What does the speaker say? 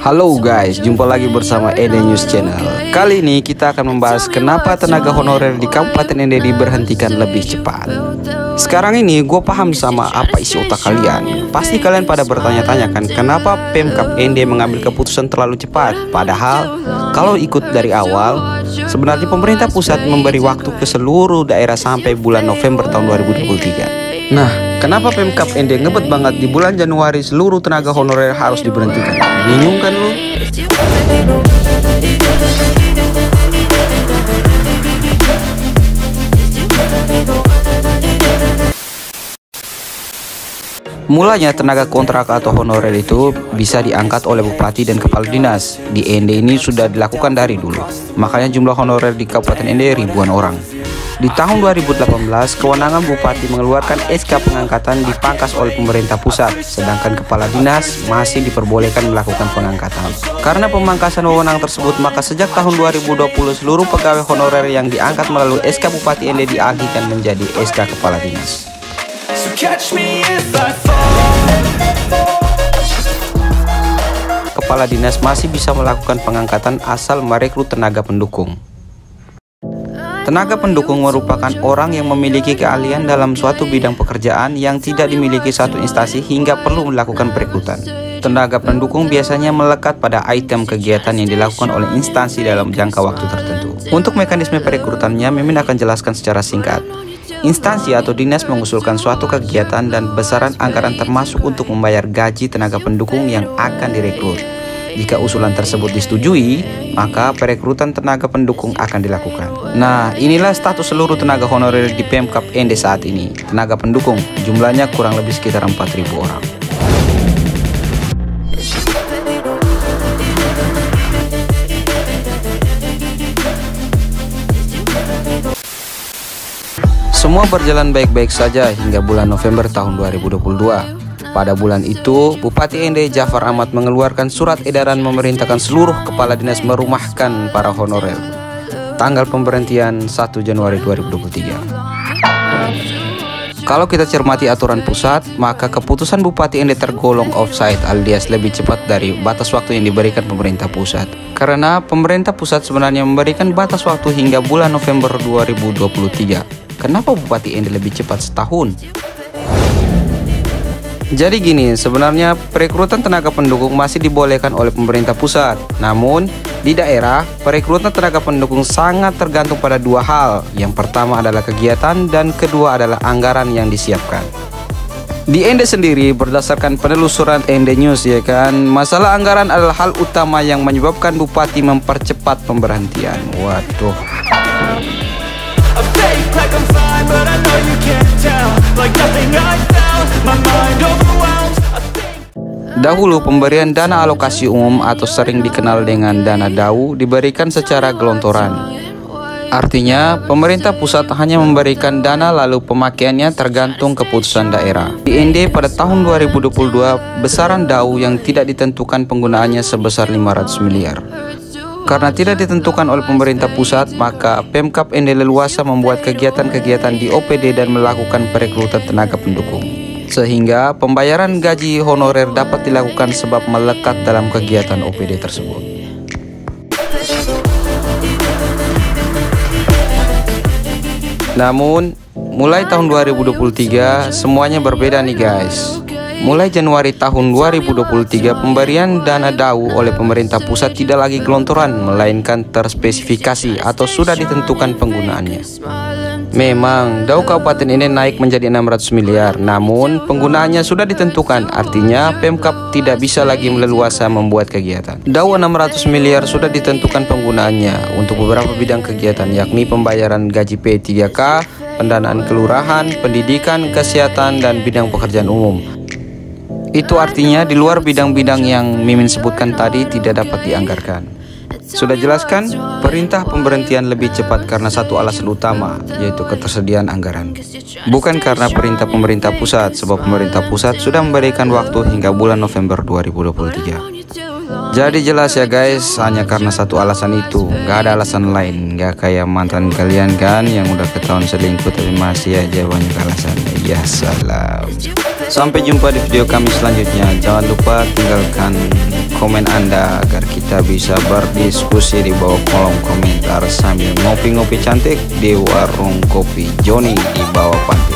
Halo guys, jumpa lagi bersama Ende News Channel. Kali ini kita akan membahas kenapa tenaga honorer di Kabupaten Ende diberhentikan lebih cepat. Sekarang ini gue paham sama apa isi otak kalian. Pasti kalian pada bertanya-tanya kan, kenapa Pemkab Ende mengambil keputusan terlalu cepat. Padahal kalau ikut dari awal, sebenarnya pemerintah pusat memberi waktu ke seluruh daerah sampai bulan November tahun 2023. Nah, kenapa Pemkab Ende ngebet banget di bulan Januari seluruh tenaga honorer harus diberhentikan? Bingung kan lu? Mulanya tenaga kontrak atau honorer itu bisa diangkat oleh bupati dan kepala dinas. Di Ende ini sudah dilakukan dari dulu. Makanya jumlah honorer di Kabupaten Ende ribuan orang. Di tahun 2018, kewenangan bupati mengeluarkan SK pengangkatan dipangkas oleh pemerintah pusat, sedangkan kepala dinas masih diperbolehkan melakukan pengangkatan. Karena pemangkasan wewenang tersebut, maka sejak tahun 2020 seluruh pegawai honorer yang diangkat melalui SK Bupati Ende dialihkan menjadi SK kepala dinas. Kepala dinas masih bisa melakukan pengangkatan asal merekrut tenaga pendukung. Tenaga pendukung merupakan orang yang memiliki keahlian dalam suatu bidang pekerjaan yang tidak dimiliki satu instansi hingga perlu melakukan perekrutan. Tenaga pendukung biasanya melekat pada item kegiatan yang dilakukan oleh instansi dalam jangka waktu tertentu. Untuk mekanisme perekrutannya, Mimin akan jelaskan secara singkat. Instansi atau dinas mengusulkan suatu kegiatan dan besaran anggaran termasuk untuk membayar gaji tenaga pendukung yang akan direkrut. Jika usulan tersebut disetujui, maka perekrutan tenaga pendukung akan dilakukan. Nah, inilah status seluruh tenaga honorer di Pemkab Ende saat ini. Tenaga pendukung jumlahnya kurang lebih sekitar 4.000 orang. Semua berjalan baik-baik saja hingga bulan November tahun 2022. Pada bulan itu, Bupati Ende Jafar Ahmad mengeluarkan surat edaran memerintahkan seluruh kepala dinas merumahkan para honorer. Tanggal pemberhentian 1 Januari 2023. Kalau kita cermati aturan pusat, maka keputusan Bupati Ende tergolong offside alias lebih cepat dari batas waktu yang diberikan pemerintah pusat. Karena pemerintah pusat sebenarnya memberikan batas waktu hingga bulan November 2023. Kenapa Bupati Ende lebih cepat setahun? Jadi gini, sebenarnya perekrutan tenaga pendukung masih dibolehkan oleh pemerintah pusat. Namun, di daerah, perekrutan tenaga pendukung sangat tergantung pada dua hal. Yang pertama adalah kegiatan dan kedua adalah anggaran yang disiapkan. Di Ende sendiri, berdasarkan penelusuran Ende News ya kan, masalah anggaran adalah hal utama yang menyebabkan Bupati mempercepat pemberhentian. Waduh. Dahulu pemberian dana alokasi umum atau sering dikenal dengan dana DAU diberikan secara gelontoran. Artinya pemerintah pusat hanya memberikan dana lalu pemakaiannya tergantung keputusan daerah. Di Ende pada tahun 2022 besaran DAU yang tidak ditentukan penggunaannya sebesar 500 miliar. Karena tidak ditentukan oleh pemerintah pusat, maka Pemkab Ende leluasa membuat kegiatan-kegiatan di OPD dan melakukan perekrutan tenaga pendukung. Sehingga pembayaran gaji honorer dapat dilakukan sebab melekat dalam kegiatan OPD tersebut. Namun, mulai tahun 2023 semuanya berbeda nih guys. Mulai Januari tahun 2023, pemberian dana DAU oleh pemerintah pusat tidak lagi gelontoran, melainkan terspesifikasi atau sudah ditentukan penggunaannya. Memang, DAU Kabupaten ini naik menjadi 600 miliar, namun penggunaannya sudah ditentukan, artinya Pemkab tidak bisa lagi meleluasa membuat kegiatan. DAU 600 miliar sudah ditentukan penggunaannya untuk beberapa bidang kegiatan, yakni pembayaran gaji P3K, pendanaan kelurahan, pendidikan, kesehatan, dan bidang pekerjaan umum. Itu artinya di luar bidang-bidang yang Mimin sebutkan tadi tidak dapat dianggarkan. Sudah jelaskan, perintah pemberhentian lebih cepat karena satu alasan utama, yaitu ketersediaan anggaran. Bukan karena perintah pemerintah pusat, sebab pemerintah pusat sudah memberikan waktu hingga bulan November 2023. Jadi jelas ya guys, hanya karena satu alasan itu, gak ada alasan lain. Gak kayak mantan kalian kan yang udah ketahuan selingkuh tapi masih aja banyak alasan. Ya salam. Sampai jumpa di video kami selanjutnya. Jangan lupa tinggalkan komen Anda agar kita bisa berdiskusi di bawah kolom komentar sambil ngopi-ngopi cantik di warung kopi Joni di bawah pantai.